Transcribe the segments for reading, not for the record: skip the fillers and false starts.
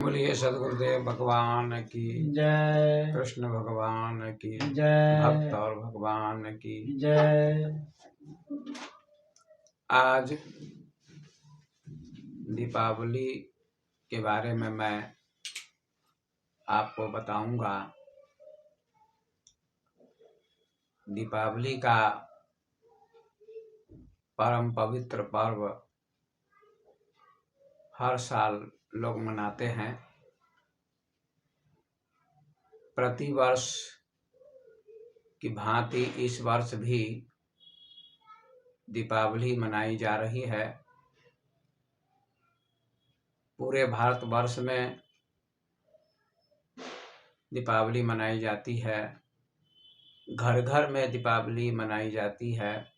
बोलिए सदगुरुदेव भगवान की जय। कृष्ण भगवान की जय। भक्त और भगवान की जय। आज दीपावली के बारे में मैं आपको बताऊंगा। दीपावली का परम पवित्र पर्व हर साल लोग मनाते हैं। प्रतिवर्ष की भांति इस वर्ष भी दीपावली मनाई जा रही है। पूरे भारतवर्ष में दीपावली मनाई जाती है। घर घर में दीपावली मनाई जाती है।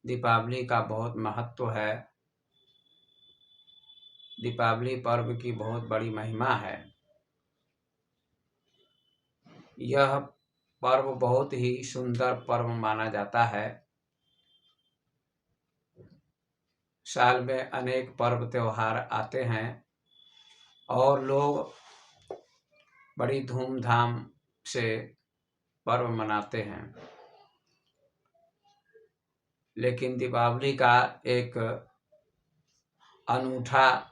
दीपावली का बहुत महत्व है। दीपावली पर्व की बहुत बड़ी महिमा है। यह पर्व बहुत ही सुंदर पर्व माना जाता है। साल में अनेक पर्व त्योहार आते हैं और लोग बड़ी धूमधाम से पर्व मनाते हैं। लेकिन दीपावली का एक अनूठा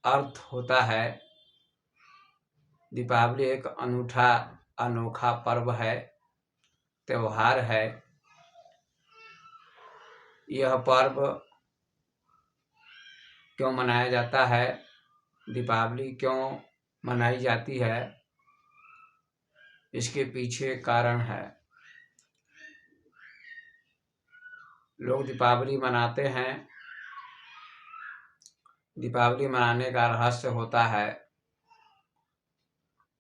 अर्थ होता है। दीपावली एक अनूठा अनोखा पर्व है, त्योहार है। यह पर्व क्यों मनाया जाता है, दीपावली क्यों मनाई जाती है, इसके पीछे कारण है। लोग दीपावली मनाते हैं। दीपावली मनाने का रहस्य होता है,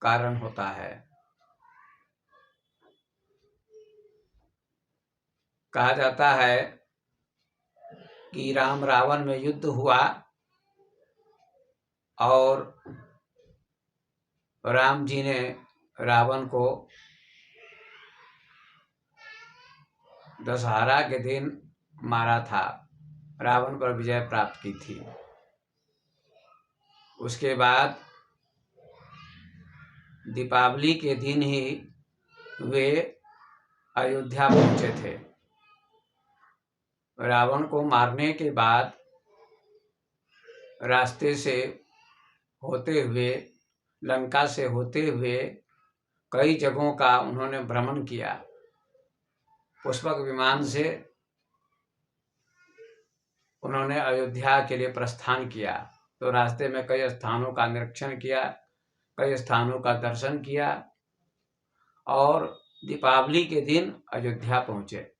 कारण होता है। कहा जाता है कि राम रावण में युद्ध हुआ और राम जी ने रावण को दशहरा के दिन मारा था, रावण पर विजय प्राप्त की थी। उसके बाद दीपावली के दिन ही वे अयोध्या पहुंचे थे। रावण को मारने के बाद रास्ते से होते हुए, लंका से होते हुए कई जगहों का उन्होंने भ्रमण किया। पुष्पक विमान से उन्होंने अयोध्या के लिए प्रस्थान किया। तो रास्ते में कई स्थानों का निरीक्षण किया, कई स्थानों का दर्शन किया और दीपावली के दिन अयोध्या पहुंचे।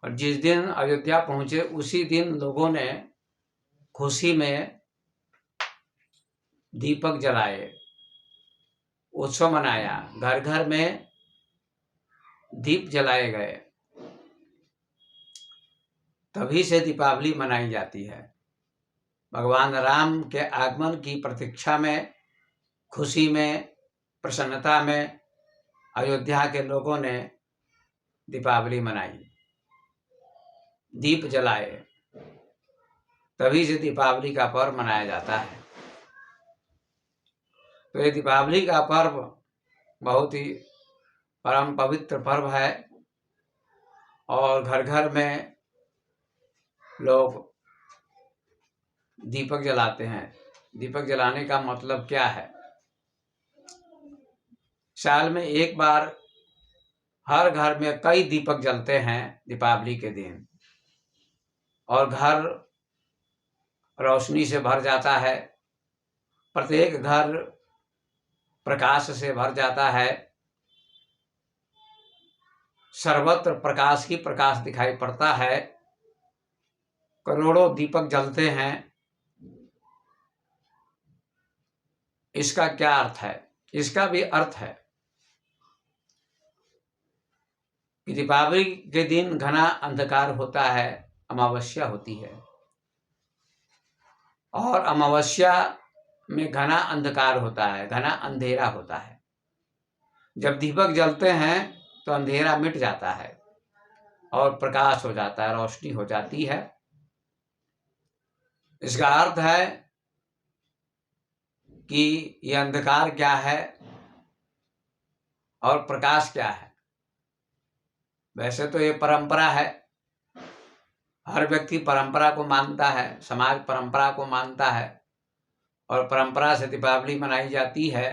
और जिस दिन अयोध्या पहुंचे उसी दिन लोगों ने खुशी में दीपक जलाए, उत्सव मनाया, घर घर में दीप जलाए गए। तभी से दीपावली मनाई जाती है। भगवान राम के आगमन की प्रतीक्षा में, खुशी में, प्रसन्नता में अयोध्या के लोगों ने दीपावली मनाई, दीप जलाए। तभी से दीपावली का पर्व मनाया जाता है। तो ये दीपावली का पर्व बहुत ही परम पवित्र पर्व है और घर घर में लोग दीपक जलाते हैं। दीपक जलाने का मतलब क्या है? साल में एक बार हर घर में कई दीपक जलते हैं दीपावली के दिन और घर रोशनी से भर जाता है। प्रत्येक घर प्रकाश से भर जाता है। सर्वत्र प्रकाश ही प्रकाश दिखाई पड़ता है। करोड़ों दीपक जलते हैं। इसका क्या अर्थ है? इसका भी अर्थ है कि दीपावली के दिन घना अंधकार होता है, अमावस्या होती है और अमावस्या में घना अंधकार होता है, घना अंधेरा होता है। जब दीपक जलते हैं तो अंधेरा मिट जाता है और प्रकाश हो जाता है, रोशनी हो जाती है। इसका अर्थ है कि ये अंधकार क्या है और प्रकाश क्या है। वैसे तो ये परंपरा है, हर व्यक्ति परंपरा को मानता है, समाज परंपरा को मानता है और परंपरा से दीपावली मनाई जाती है।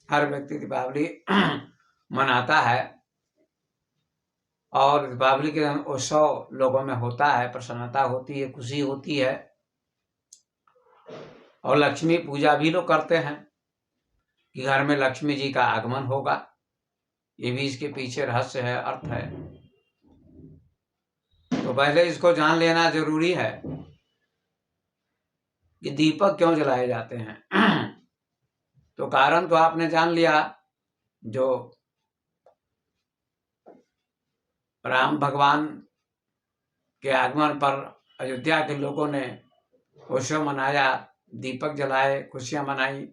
हर व्यक्ति दीपावली मनाता है और दीपावली के दिन उत्सव लोगों में होता है, प्रसन्नता होती है, खुशी होती है और लक्ष्मी पूजा भी लोग करते हैं कि घर में लक्ष्मी जी का आगमन होगा। ये भी इसके पीछे रहस्य है, अर्थ है। तो पहले इसको जान लेना जरूरी है कि दीपक क्यों जलाए जाते हैं। तो कारण तो आपने जान लिया, जो राम भगवान के आगमन पर अयोध्या के लोगों ने उत्सव मनाया, दीपक जलाए, खुशियां मनाई,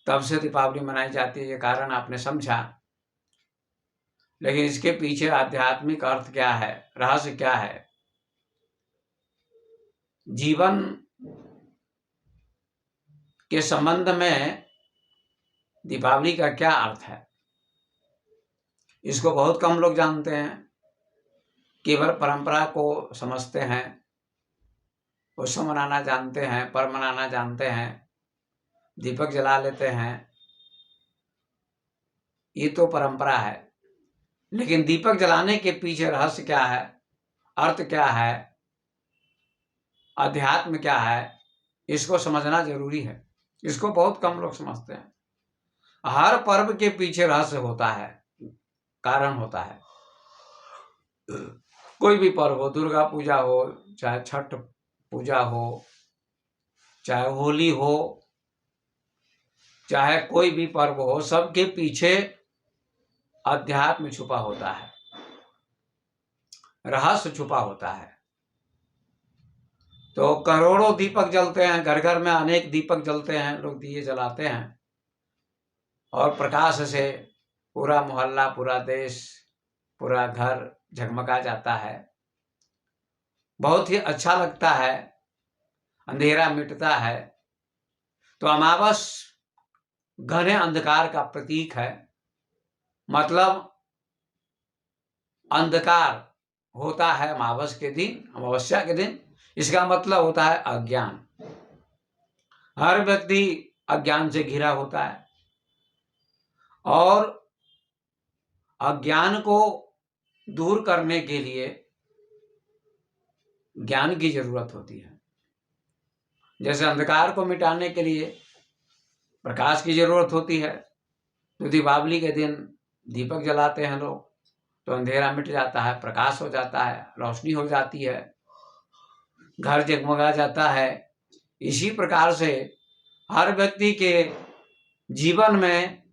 तब से दीपावली मनाई जाती है, ये कारण आपने समझा। लेकिन इसके पीछे आध्यात्मिक अर्थ क्या है, रहस्य क्या है, जीवन के संबंध में दीपावली का क्या अर्थ है, इसको बहुत कम लोग जानते हैं। केवल परंपरा को समझते हैं, उत्सव मनाना जानते हैं, पर्व मनाना जानते हैं, दीपक जला लेते हैं, ये तो परंपरा है। लेकिन दीपक जलाने के पीछे रहस्य क्या है, अर्थ क्या है, अध्यात्म क्या है, इसको समझना जरूरी है। इसको बहुत कम लोग समझते हैं। हर पर्व के पीछे रहस्य होता है, कारण होता है। कोई भी पर्व हो, दुर्गा पूजा हो, चाहे छठ पूजा हो, चाहे होली हो, चाहे कोई भी पर्व हो, सबके पीछे अध्यात्म छुपा होता है, रहस्य छुपा होता है। तो करोड़ों दीपक जलते हैं, घर घर में अनेक दीपक जलते हैं, लोग दिए जलाते हैं और प्रकाश से पूरा मोहल्ला, पूरा देश, पूरा घर झगमगा जाता है। बहुत ही अच्छा लगता है, अंधेरा मिटता है। तो अमावस घने अंधकार का प्रतीक है, मतलब अंधकार होता है अमावस के दिन, अमावस्या के दिन। इसका मतलब होता है अज्ञान। हर व्यक्ति अज्ञान से घिरा होता है और अज्ञान को दूर करने के लिए ज्ञान की जरूरत होती है। जैसे अंधकार को मिटाने के लिए प्रकाश की जरूरत होती है। तो दीपावली के दिन दीपक जलाते हैं लोग, तो अंधेरा मिट जाता है, प्रकाश हो जाता है, रोशनी हो जाती है, घर जगमगा जाता है। इसी प्रकार से हर व्यक्ति के जीवन में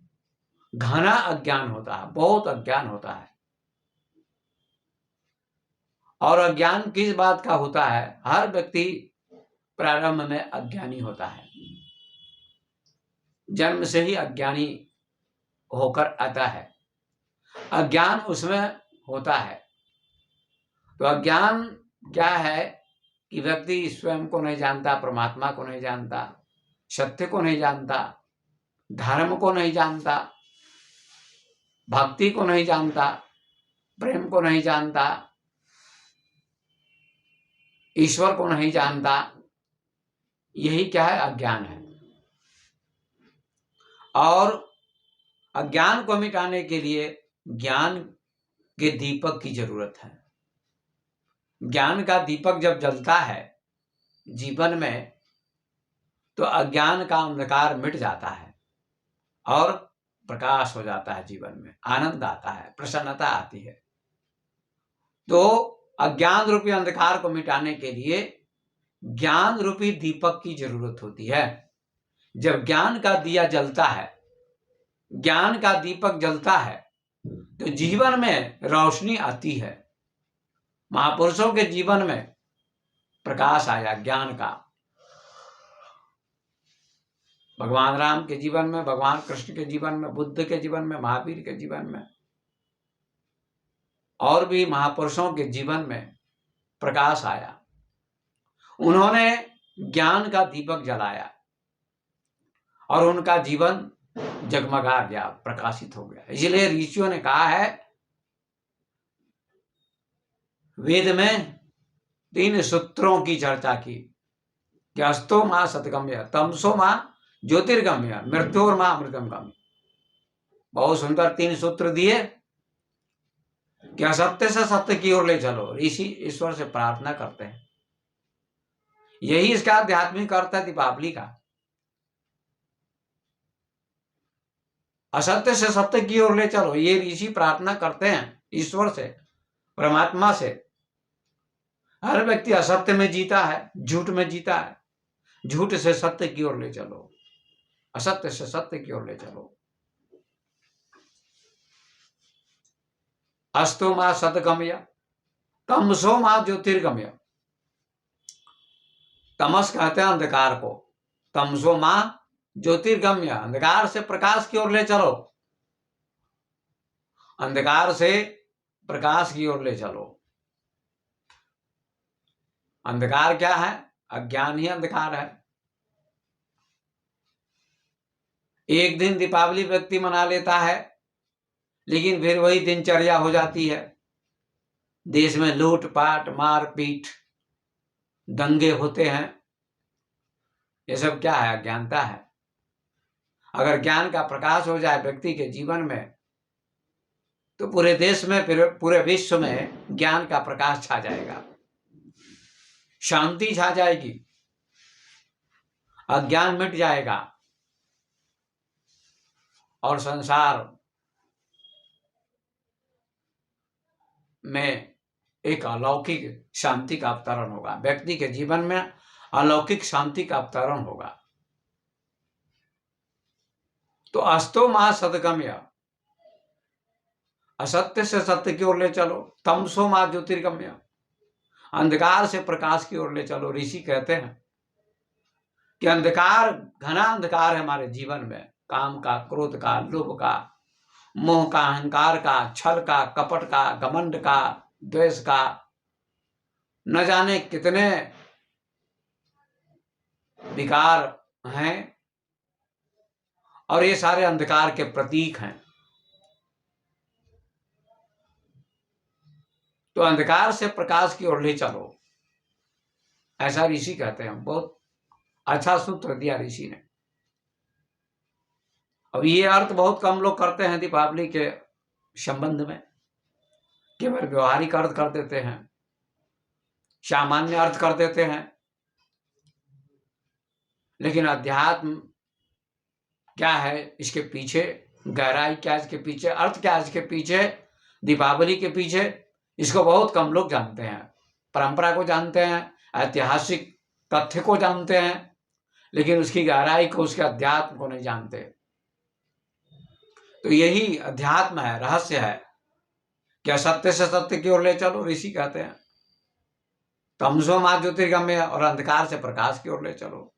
घना अज्ञान होता है, बहुत अज्ञान होता है। और अज्ञान किस बात का होता है? हर व्यक्ति प्रारंभ में अज्ञानी होता है, जन्म से ही अज्ञानी होकर आता है, अज्ञान उसमें होता है। तो अज्ञान क्या है कि व्यक्ति स्वयं को नहीं जानता, परमात्मा को नहीं जानता, सत्य को नहीं जानता, धर्म को नहीं जानता, भक्ति को नहीं जानता, प्रेम को नहीं जानता, ईश्वर को नहीं जानता। यही क्या है? अज्ञान है। और अज्ञान को मिटाने के लिए ज्ञान के दीपक की जरूरत है। ज्ञान का दीपक जब जलता है जीवन में, तो अज्ञान का अंधकार मिट जाता है और प्रकाश हो जाता है, जीवन में आनंद आता है, प्रसन्नता आती है। तो अज्ञान रूपी अंधकार को मिटाने के लिए ज्ञान रूपी दीपक की जरूरत होती है। जब ज्ञान का दिया जलता है, ज्ञान का दीपक जलता है, तो जीवन में रोशनी आती है। महापुरुषों के जीवन में प्रकाश आया ज्ञान का। भगवान राम के जीवन में, भगवान कृष्ण के जीवन में, बुद्ध के जीवन में, महावीर के जीवन में और भी महापुरुषों के जीवन में प्रकाश आया। उन्होंने ज्ञान का दीपक जलाया और उनका जीवन जगमगा गया, प्रकाशित हो गया। इसलिए ऋषियों ने कहा है, वेद में 3 सूत्रों की चर्चा की कि अस्तो मां सतगम्य, तमसो मां ज्योतिर्गम्य, मृत्योर मां अमृतम गम्य। बहुत सुंदर 3 सूत्र दिए कि असत्य से सत्य की ओर ले चलो। ऋषि ईश्वर से प्रार्थना करते हैं, यही इसका आध्यात्मिक अर्थ है दीपावली का। असत्य से सत्य की ओर ले चलो, ये ऋषि प्रार्थना करते हैं ईश्वर से, परमात्मा से। हर व्यक्ति असत्य में जीता है, झूठ में जीता है। झूठ से सत्य की ओर ले चलो, असत्य से सत्य की ओर ले चलो। अस्तो मां सतगम्य, तमसो मां ज्योतिर्गम्य। तमस कहते हैं अंधकार को, तमसो मां ज्योतिर्गम्य, अंधकार से प्रकाश की ओर ले चलो, अंधकार से प्रकाश की ओर ले चलो। अंधकार क्या है? अज्ञान ही अंधकार है। एक दिन दीपावली व्यक्ति मना लेता है, लेकिन फिर वही दिनचर्या हो जाती है। देश में लूटपाट, मारपीट, दंगे होते हैं। ये सब क्या है? अज्ञानता है। अगर ज्ञान का प्रकाश हो जाए व्यक्ति के जीवन में, तो पूरे देश में, पूरे विश्व में ज्ञान का प्रकाश छा जाएगा, शांति छा जाएगी, अज्ञान मिट जाएगा और संसार में एक अलौकिक शांति का अवतरण होगा। व्यक्ति के जीवन में अलौकिक शांति का अवतरण होगा। तो अस्तो मां सतगम्य, असत्य से सत्य की ओर ले चलो। तमसो मां ज्योतिर्गम्य, अंधकार से प्रकाश की ओर ले चलो। ऋषि कहते हैं कि अंधकार, घना अंधकार है हमारे जीवन में, काम का, क्रोध का, लोभ का, मोह का, अहंकार का, छल का, कपट का, घमंड का, द्वेष का, न जाने कितने विकार हैं, और ये सारे अंधकार के प्रतीक हैं। तो अंधकार से प्रकाश की ओर ले चलो, ऐसा ऋषि कहते हैं। बहुत अच्छा सूत्र दिया ऋषि ने। अब ये अर्थ बहुत कम लोग करते हैं दीपावली के संबंध में, केवल व्यवहारिक अर्थ कर देते हैं, सामान्य अर्थ कर देते हैं। लेकिन अध्यात्म क्या है, इसके पीछे गहराई क्या, इसके पीछे अर्थ क्या, इसके पीछे दीपावली के पीछे, इसको बहुत कम लोग जानते हैं। परंपरा को जानते हैं, ऐतिहासिक तथ्य को जानते हैं, लेकिन उसकी गहराई को, उसके अध्यात्म को नहीं जानते। तो यही अध्यात्म है, रहस्य है कि असत्य से सत्य की ओर ले चलो, ऋषि कहते हैं। तमसो मां ज्योतिर्गम्य, और अंधकार से प्रकाश की ओर ले चलो।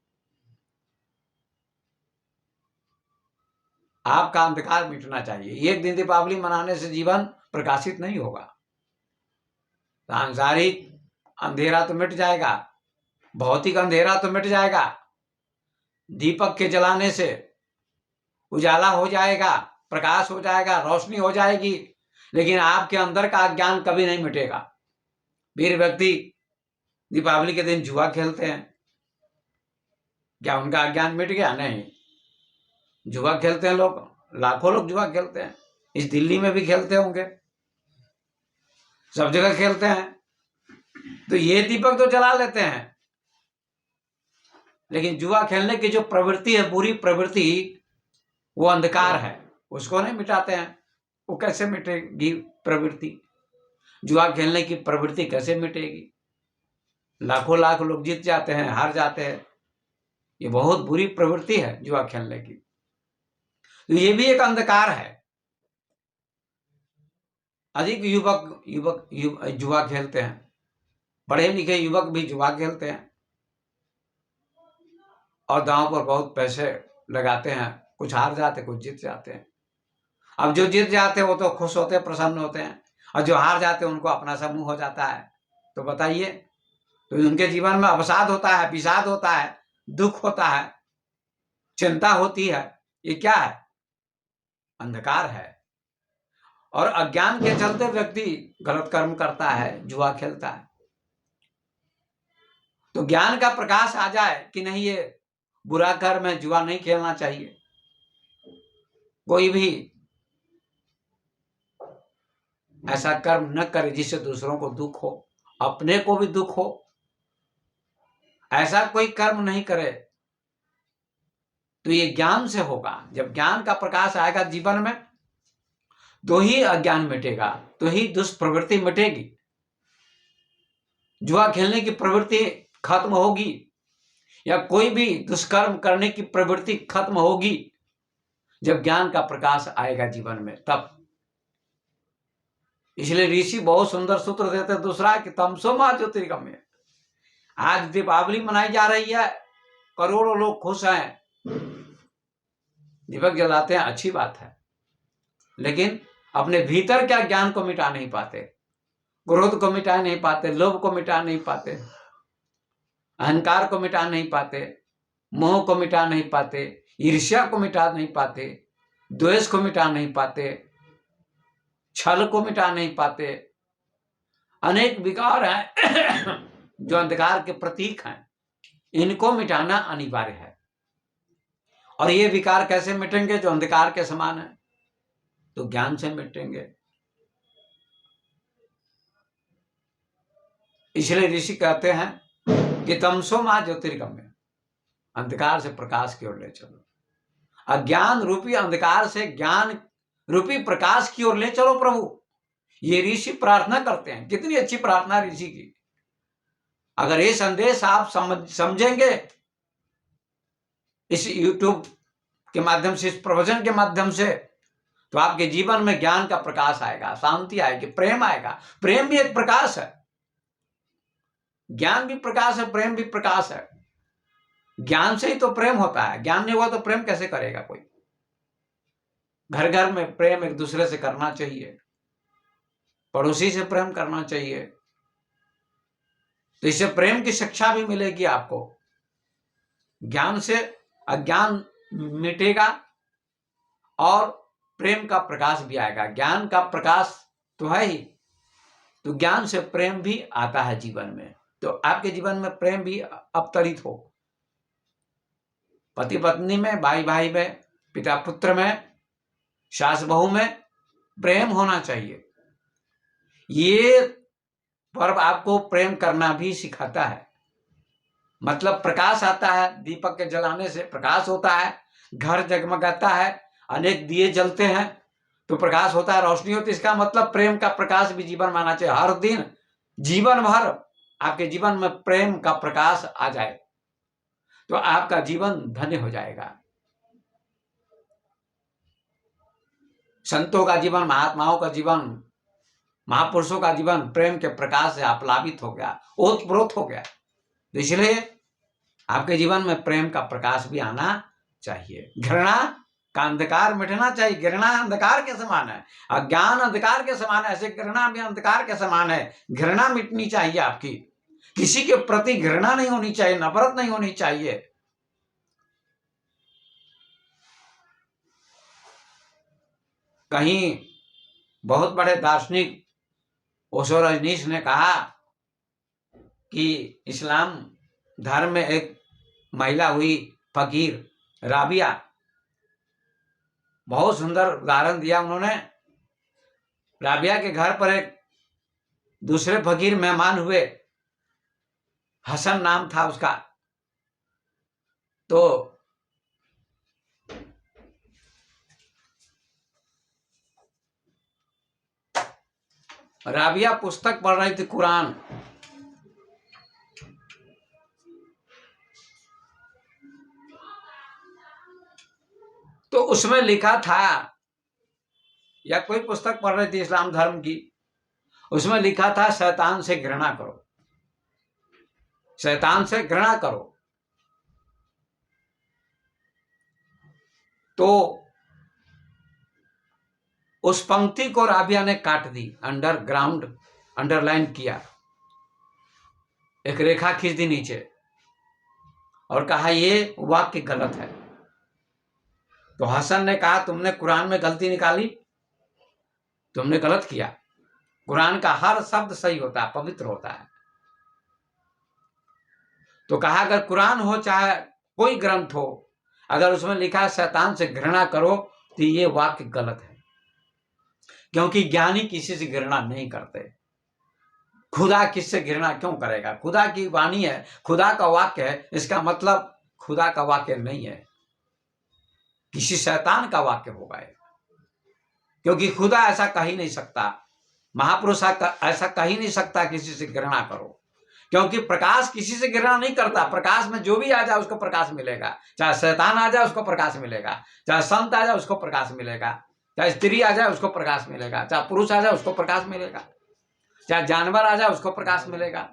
आपका अंधकार मिटना चाहिए। एक दिन दीपावली मनाने से जीवन प्रकाशित नहीं होगा। सांसारिक अंधेरा तो मिट जाएगा, भौतिक अंधेरा तो मिट जाएगा, दीपक के जलाने से उजाला हो जाएगा, प्रकाश हो जाएगा, रोशनी हो जाएगी, लेकिन आपके अंदर का अज्ञान कभी नहीं मिटेगा। वीर व्यक्ति दीपावली के दिन जुआ खेलते हैं, क्या उनका अज्ञान मिट गया? नहीं। जुआ खेलते हैं लोग, लाखों लोग जुआ खेलते हैं। इस दिल्ली में भी खेलते होंगे, सब जगह खेलते हैं। तो ये दीपक तो जला लेते हैं, लेकिन जुआ खेलने की जो प्रवृत्ति है, बुरी प्रवृत्ति, वो अंधकार है, उसको नहीं मिटाते हैं। वो कैसे मिटेगी प्रवृत्ति? जुआ खेलने की प्रवृत्ति कैसे मिटेगी? लाखों लाख लोग जीत जाते हैं, हार जाते हैं। ये बहुत बुरी प्रवृत्ति है जुआ खेलने की। तो ये भी एक अंधकार है। अधिक युवक जुआ खेलते हैं, पढ़े लिखे युवक भी जुआ खेलते हैं, और दांव पर बहुत पैसे लगाते हैं। कुछ हार जाते, कुछ जीत जाते हैं। अब जो जीत जाते हैं वो तो खुश होते हैं, प्रसन्न होते हैं, और जो हार जाते हैं उनको अपना सा मुंह हो जाता है। तो बताइए, तो उनके जीवन में अवसाद होता है, विषाद होता है, दुख होता है, चिंता होती है। ये क्या है? अंधकार है। और अज्ञान के चलते व्यक्ति गलत कर्म करता है, जुआ खेलता है। तो ज्ञान का प्रकाश आ जाए कि नहीं, ये बुरा कर्म है, जुआ नहीं खेलना चाहिए। कोई भी ऐसा कर्म न करे जिससे दूसरों को दुख हो, अपने को भी दुख हो। ऐसा कोई कर्म नहीं करे। तो ये ज्ञान से होगा। जब ज्ञान का प्रकाश आएगा जीवन में, तो ही अज्ञान मिटेगा, तो ही दुष्प्रवृत्ति मिटेगी, जुआ खेलने की प्रवृत्ति खत्म होगी, या कोई भी दुष्कर्म करने की प्रवृत्ति खत्म होगी। जब ज्ञान का प्रकाश आएगा जीवन में, तब। इसलिए ऋषि बहुत सुंदर सूत्र देते दूसरा कि तमसो मा ज्योतिर्गमय। आज दीपावली मनाई जा रही है, करोड़ों लोग खुश हैं, दीपक जलाते हैं, अच्छी बात है। लेकिन अपने भीतर क्या ज्ञान को मिटा नहीं पाते, क्रोध को मिटा नहीं पाते, लोभ को मिटा नहीं पाते, अहंकार को मिटा नहीं पाते, मोह को मिटा नहीं पाते, ईर्ष्या को मिटा नहीं पाते, द्वेष को मिटा नहीं पाते, छल को मिटा नहीं पाते। अनेक विकार हैं जो अंधकार के प्रतीक हैं, इनको मिटाना अनिवार्य है। और ये विकार कैसे मिटेंगे जो अंधकार के समान है? तो ज्ञान से मिटेंगे। इसलिए ऋषि कहते हैं कि तमसो मा ज्योतिर्गमय, अंधकार से प्रकाश की ओर ले चलो। अज्ञान रूपी अंधकार से ज्ञान रूपी प्रकाश की ओर ले चलो प्रभु। ये ऋषि प्रार्थना करते हैं। कितनी अच्छी प्रार्थना ऋषि की। अगर ये संदेश आप समझेंगे इस YouTube के माध्यम से, इस प्रवचन के माध्यम से, तो आपके जीवन में ज्ञान का प्रकाश आएगा, शांति आएगी, प्रेम आएगा। प्रेम भी एक प्रकाश है, ज्ञान भी प्रकाश है, प्रेम भी प्रकाश है। ज्ञान से ही तो प्रेम होता है। ज्ञान नहीं हुआ तो प्रेम कैसे करेगा कोई? घर घर में प्रेम एक दूसरे से करना चाहिए, पड़ोसी से प्रेम करना चाहिए। तो इससे प्रेम की शिक्षा भी मिलेगी आपको। ज्ञान से अज्ञान मिटेगा और प्रेम का प्रकाश भी आएगा। ज्ञान का प्रकाश तो है ही, तो ज्ञान से प्रेम भी आता है जीवन में। तो आपके जीवन में प्रेम भी अवतरित हो, पति पत्नी में, भाई भाई में, पिता पुत्र में, सास बहू में प्रेम होना चाहिए। ये पर्व आपको प्रेम करना भी सिखाता है। मतलब प्रकाश आता है, दीपक के जलाने से प्रकाश होता है, घर जगमगाता है, अनेक दिए जलते हैं तो प्रकाश होता है, रोशनी होती है। इसका मतलब प्रेम का प्रकाश भी जीवन में आना चाहिए। हर दिन जीवन भर आपके जीवन में प्रेम का प्रकाश आ जाए तो आपका जीवन धन्य हो जाएगा। संतों का जीवन, महात्माओं का जीवन, महापुरुषों का जीवन प्रेम के प्रकाश से आप्लावित हो गया, ओतप्रोत हो गया। तो इसलिए आपके जीवन में प्रेम का प्रकाश भी आना चाहिए। घृणा का अंधकार मिटना चाहिए। घृणा अंधकार के समान है, अज्ञान अंधकार के समान है, ऐसे घृणा भी अंधकार के समान है। घृणा मिटनी चाहिए आपकी। किसी के प्रति घृणा नहीं होनी चाहिए, नफरत नहीं होनी चाहिए। कहीं बहुत बड़े दार्शनिक ओशो रजनीश ने कहा कि इस्लाम धर्म में एक महिला हुई फकीर राबिया। बहुत सुंदर उदाहरण दिया उन्होंने। राबिया के घर पर एक दूसरे फकीर मेहमान हुए, हसन नाम था उसका। तो राबिया पुस्तक पढ़ रही थी, कुरान। तो उसमें लिखा था, या कोई पुस्तक पढ़ रही थी इस्लाम धर्म की, उसमें लिखा था शैतान से घृणा करो, शैतान से घृणा करो। तो उस पंक्ति को राबिया ने काट दी, अंडरग्राउंड अंडरलाइन किया। एक रेखा खींच दी नीचे और कहा ये वाक्य गलत है। तो हसन ने कहा तुमने कुरान में गलती निकाली, तुमने गलत किया। कुरान का हर शब्द सही होता है, पवित्र होता है। तो कहा अगर कुरान हो चाहे कोई ग्रंथ हो, अगर उसमें लिखा है शैतान से घृणा करो, तो ये वाक्य गलत है, क्योंकि ज्ञानी किसी से घृणा नहीं करते। खुदा किससे घृणा क्यों करेगा? खुदा की वाणी है, खुदा का वाक्य है, इसका मतलब खुदा का वाक्य नहीं है, किसी शैतान का वाक्य होगा ये। क्योंकि खुदा ऐसा कह ही नहीं सकता, महापुरुष ऐसा कह ही नहीं सकता किसी से घृणा करो, क्योंकि प्रकाश किसी से घृणा नहीं करता। प्रकाश में जो भी आ जाए उसको प्रकाश मिलेगा, चाहे शैतान आ जाए उसको प्रकाश मिलेगा, चाहे संत आ जाए उसको प्रकाश मिलेगा, चाहे स्त्री आ जाए उसको प्रकाश मिलेगा, चाहे पुरुष आ जाए उसको प्रकाश मिलेगा, चाहे जानवर आ जाए उसको प्रकाश मिलेगा।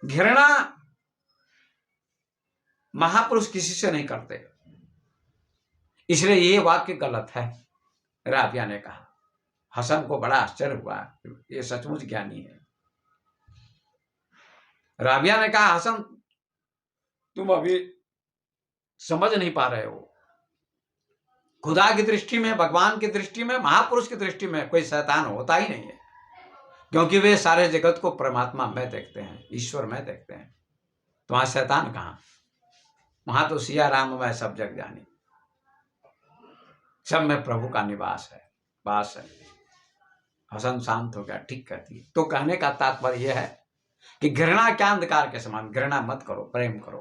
घृणा महापुरुष किसी से नहीं करते, इसलिए ये वाक्य गलत है, राबिया ने कहा। हसन को बड़ा आश्चर्य हुआ, ये सचमुच ज्ञानी है। राबिया ने कहा हसन तुम अभी समझ नहीं पा रहे हो, खुदा की दृष्टि में, भगवान की दृष्टि में, महापुरुष की दृष्टि में कोई शैतान होता ही नहीं है, क्योंकि वे सारे जगत को परमात्मा में देखते हैं, ईश्वर में देखते हैं। तो वहां शैतान कहां? वहां तो सिया राम में सब जग जानी, सब में प्रभु का निवास है, वास है। हसन शांत हो गया, ठीक कहती है। तो कहने का तात्पर्य यह है कि घृणा क्या अंधकार के समान, घृणा मत करो, प्रेम करो।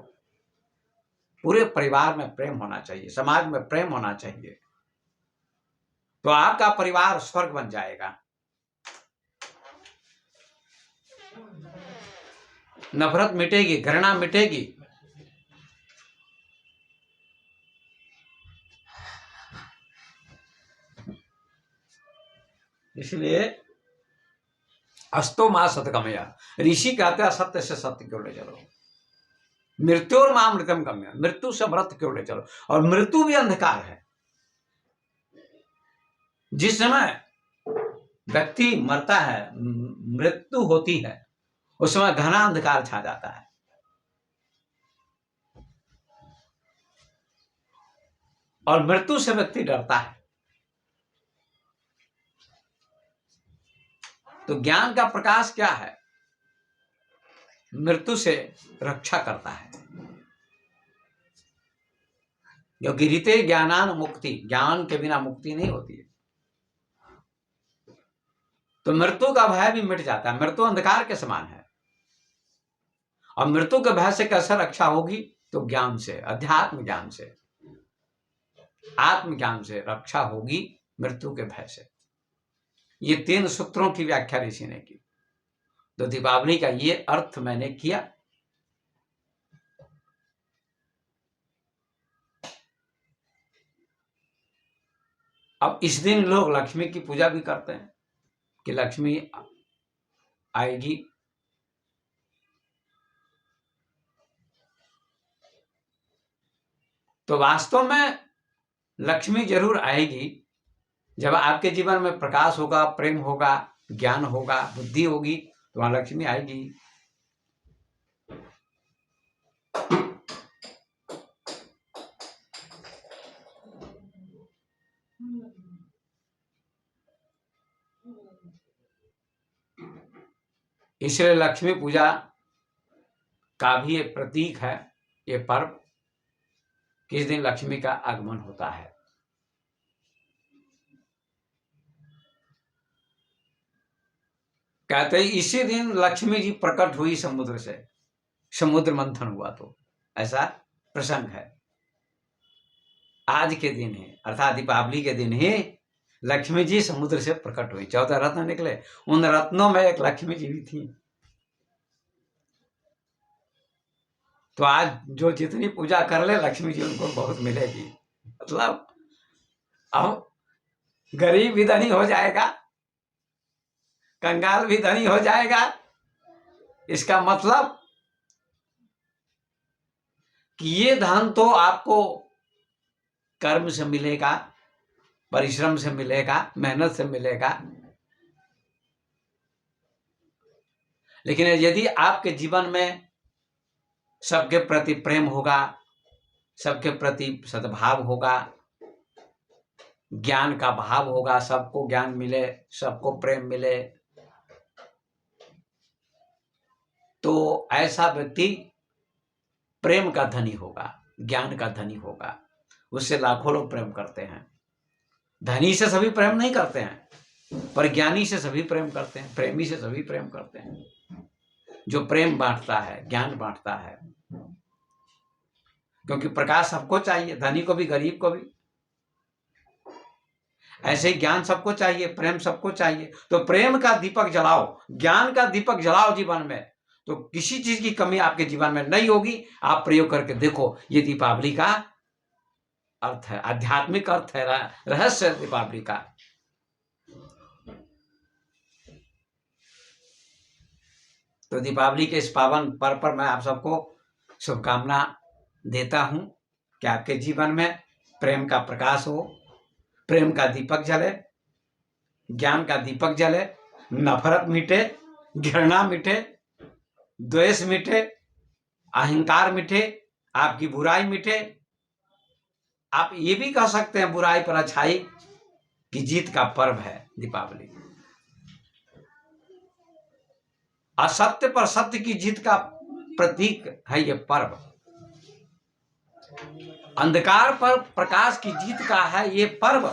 पूरे परिवार में प्रेम होना चाहिए, समाज में प्रेम होना चाहिए, तो आपका परिवार स्वर्ग बन जाएगा। नफरत मिटेगी, घृणा मिटेगी। इसलिए अस्तो मां सतगमया, ऋषि कहते हैं सत्य से सत्य क्यों ले चलो, मृत्यु और मां मृतम गम्य, मृत्यु से मृत क्यों ले चलो। और मृत्यु भी अंधकार है। जिस समय व्यक्ति मरता है, मृत्यु होती है, उस समय घना अंधकार छा जाता है। और मृत्यु से व्यक्ति डरता है। तो ज्ञान का प्रकाश क्या है? मृत्यु से रक्षा करता है, क्योंकि रीते ज्ञानान मुक्ति, ज्ञान के बिना मुक्ति नहीं होती है। तो मृत्यु का भय भी मिट जाता है। मृत्यु अंधकार के समान है, और मृत्यु के भय से कैसे रक्षा होगी? तो ज्ञान से, अध्यात्म ज्ञान से, आत्मज्ञान से रक्षा होगी मृत्यु के भय से। ये 3 सूत्रों की व्याख्या ऋषि ने की। तो दीपावली का ये अर्थ मैंने किया। अब इस दिन लोग लक्ष्मी की पूजा भी करते हैं कि लक्ष्मी आएगी। तो वास्तव में लक्ष्मी जरूर आएगी जब आपके जीवन में प्रकाश होगा, प्रेम होगा, ज्ञान होगा, बुद्धि होगी, तो वहां लक्ष्मी आएगी। इसलिए लक्ष्मी पूजा का भी एक प्रतीक है ये पर्व, किस दिन लक्ष्मी का आगमन होता है। कहते हैं इसी दिन लक्ष्मी जी प्रकट हुई समुद्र से, समुद्र मंथन हुआ, तो ऐसा प्रसंग है। आज के दिन है, अर्थात दीपावली के दिन ही लक्ष्मी जी समुद्र से प्रकट हुई। 14 रत्न निकले, उन रत्नों में एक लक्ष्मी जी भी थी। तो आज जो जितनी पूजा कर ले लक्ष्मी जी उनको बहुत मिलेगी। मतलब अब गरीब भी धनी हो जाएगा, कंगाल भी धनी हो जाएगा। इसका मतलब कि ये धन तो आपको कर्म से मिलेगा, परिश्रम से मिलेगा, मेहनत से मिलेगा। लेकिन यदि आपके जीवन में सबके प्रति प्रेम होगा, सबके प्रति सद्भाव होगा, ज्ञान का भाव होगा, सबको ज्ञान मिले, सबको प्रेम मिले, तो ऐसा व्यक्ति प्रेम का धनी होगा, ज्ञान का धनी होगा। उससे लाखों लोग प्रेम करते हैं। धनी से सभी प्रेम नहीं करते हैं, पर ज्ञानी से सभी प्रेम करते हैं, प्रेमी से सभी प्रेम करते हैं। जो प्रेम बांटता है, ज्ञान बांटता है, क्योंकि प्रकाश सबको चाहिए, धनी को भी, गरीब को भी। ऐसे ही ज्ञान सबको चाहिए, प्रेम सबको चाहिए। तो प्रेम का दीपक जलाओ, ज्ञान का दीपक जलाओ जीवन में, तो किसी चीज की कमी आपके जीवन में नहीं होगी। आप प्रयोग करके देखो, ये दीपावली का अर्थ है, आध्यात्मिक अर्थ है, रहस्य है दीपावली का। तो दीपावली के इस पावन पर्व पर मैं आप सबको शुभकामना देता हूं कि आपके जीवन में प्रेम का प्रकाश हो, प्रेम का दीपक जले, ज्ञान का दीपक जले, नफरत मिटे, घृणा मिटे, द्वेष मिटे, अहंकार मिटे, आपकी बुराई मिटे। आप ये भी कह सकते हैं बुराई पर अच्छाई की जीत का पर्व है दीपावली। असत्य पर सत्य की जीत का प्रतीक है ये पर्व। अंधकार पर प्रकाश की जीत का है ये पर्व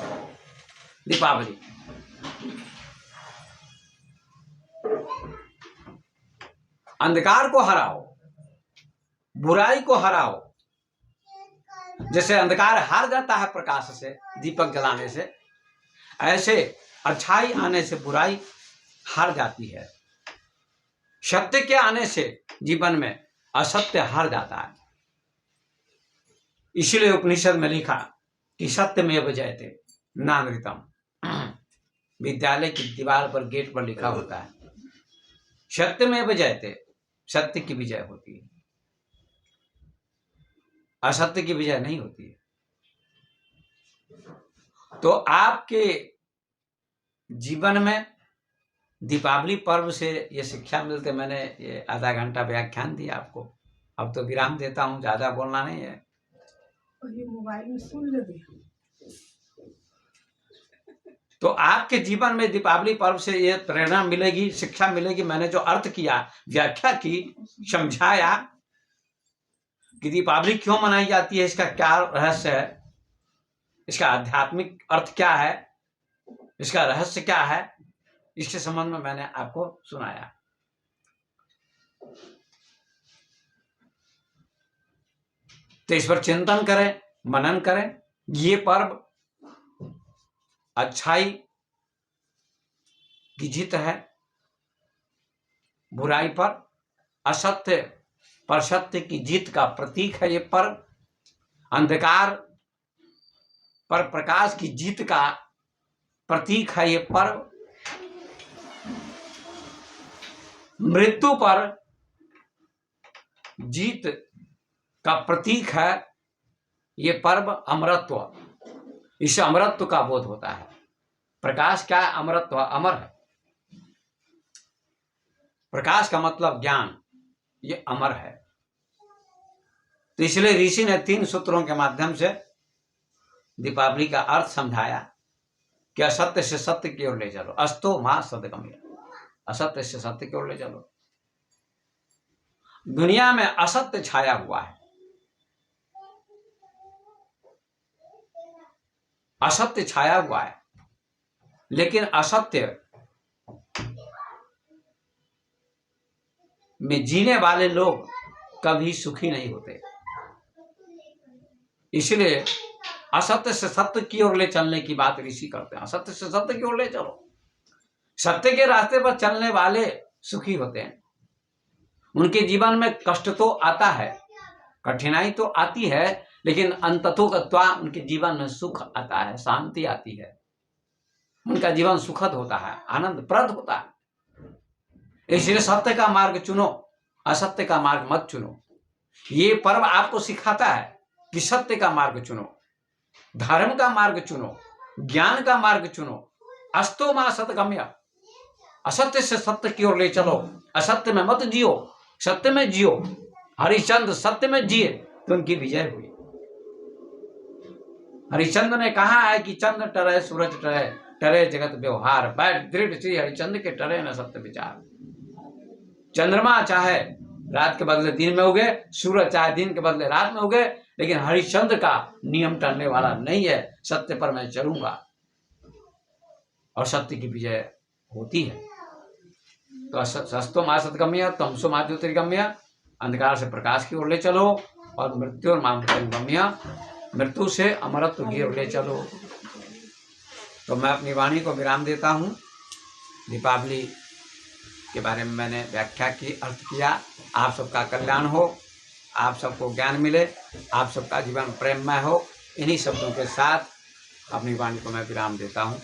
दीपावली। अंधकार को हराओ, बुराई को हराओ। जैसे अंधकार हार जाता है प्रकाश से, दीपक जलाने से, ऐसे अच्छाई आने से बुराई हार जाती है। सत्य के आने से जीवन में असत्य हार जाता है। इसलिए उपनिषद में लिखा कि सत्यमेव जयते नानृतम। विद्यालय की दीवार पर, गेट पर लिखा होता है सत्यमेव जयते, सत्य की विजय होती है, असत्य की विजय नहीं होती है। तो आपके जीवन में दीपावली पर्व से ये शिक्षा मिलते। मैंने ये आधा घंटा व्याख्यान दिया आपको, अब तो विराम देता हूँ, ज्यादा बोलना नहीं है। मोबाइल में सुन ले। तो आपके जीवन में दीपावली पर्व से ये प्रेरणा मिलेगी, शिक्षा मिलेगी। मैंने जो अर्थ किया, व्याख्या की, समझाया कि दीपावली क्यों मनाई जाती है, इसका क्या रहस्य है, इसका आध्यात्मिक अर्थ क्या है, इसका रहस्य क्या है, इसके संबंध में मैंने आपको सुनाया। तो इस पर चिंतन करें, मनन करें। ये पर्व अच्छाई की जीत है बुराई पर, असत्य पर सत्य की जीत का प्रतीक है ये पर्व। अंधकार पर प्रकाश की जीत का प्रतीक है ये पर्व। मृत्यु पर जीत का प्रतीक है ये पर्व। अमरत्व, इससे अमरत्व का बोध होता है। प्रकाश क्या है? अमरत्व, अमर है। प्रकाश का मतलब ज्ञान, ये अमर है। तो इसलिए ऋषि ने 3 सूत्रों के माध्यम से दीपावली का अर्थ समझाया कि असत्य से सत्य की ओर ले चलो, अस्तो मा सदगम्य। असत्य से सत्य की ओर ले चलो। दुनिया में असत्य छाया हुआ है, असत्य छाया हुआ है, लेकिन असत्य में जीने वाले लोग कभी सुखी नहीं होते। इसलिए असत्य से सत्य की ओर ले चलने की बात ऋषि करते हैं। असत्य से सत्य की ओर ले चलो। सत्य के रास्ते पर चलने वाले सुखी होते हैं। उनके जीवन में कष्ट तो आता है, कठिनाई तो आती है, लेकिन अंततोगत्वा उनके जीवन में सुख आता है, शांति आती है। उनका जीवन सुखद होता है, आनंदप्रद होता है। इसलिए सत्य का मार्ग चुनो, असत्य का मार्ग मत चुनो। ये पर्व आपको सिखाता है कि सत्य का मार्ग चुनो, धर्म का मार्ग चुनो, ज्ञान का मार्ग चुनो। अस्तो मा सतगम्य, असत्य से सत्य की ओर ले चलो, असत्य में मत जियो, सत्य में जियो। हरिश्चंद्र सत्य में जिए तो उनकी विजय हुई। हरिश्चंद्र ने कहा है कि चंद्र टरे सूरज टरे, टरे जगत व्यवहार, बैठ दृढ़ श्री हरिश्चंद्र के टरे न सत्य विचार। चंद्रमा चाहे रात के बदले दिन में उगे, सूरज चाहे दिन के बदले रात में उगे, लेकिन हरिश्चंद्र का नियम टलने वाला नहीं है। सत्य पर मैं चलूंगा और सत्य की विजय होती है। तो सस्तो मा सतगम्य तमसो मा ज्योतिर्गम्य, अंधकार से प्रकाश की ओर ले चलो और मृत्यु और मामगम्य, मृत्यु से अमरत्व की ओर ले चलो। तो मैं अपनी वाणी को विराम देता हूँ। दीपावली के बारे में मैंने व्याख्या की, अर्थ किया। आप सबका कल्याण हो, आप सबको ज्ञान मिले, आप सबका जीवन प्रेममय हो। इन्हीं शब्दों के साथ अपनी वाणी को मैं विराम देता हूँ।